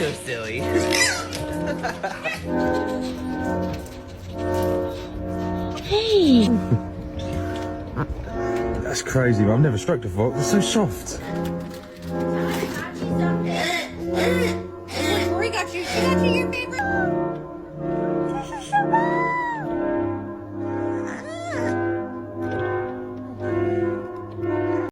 so silly. Hey. That's crazy, I've never stroked a fox. They're so soft. Lori got you. She got you your favorite.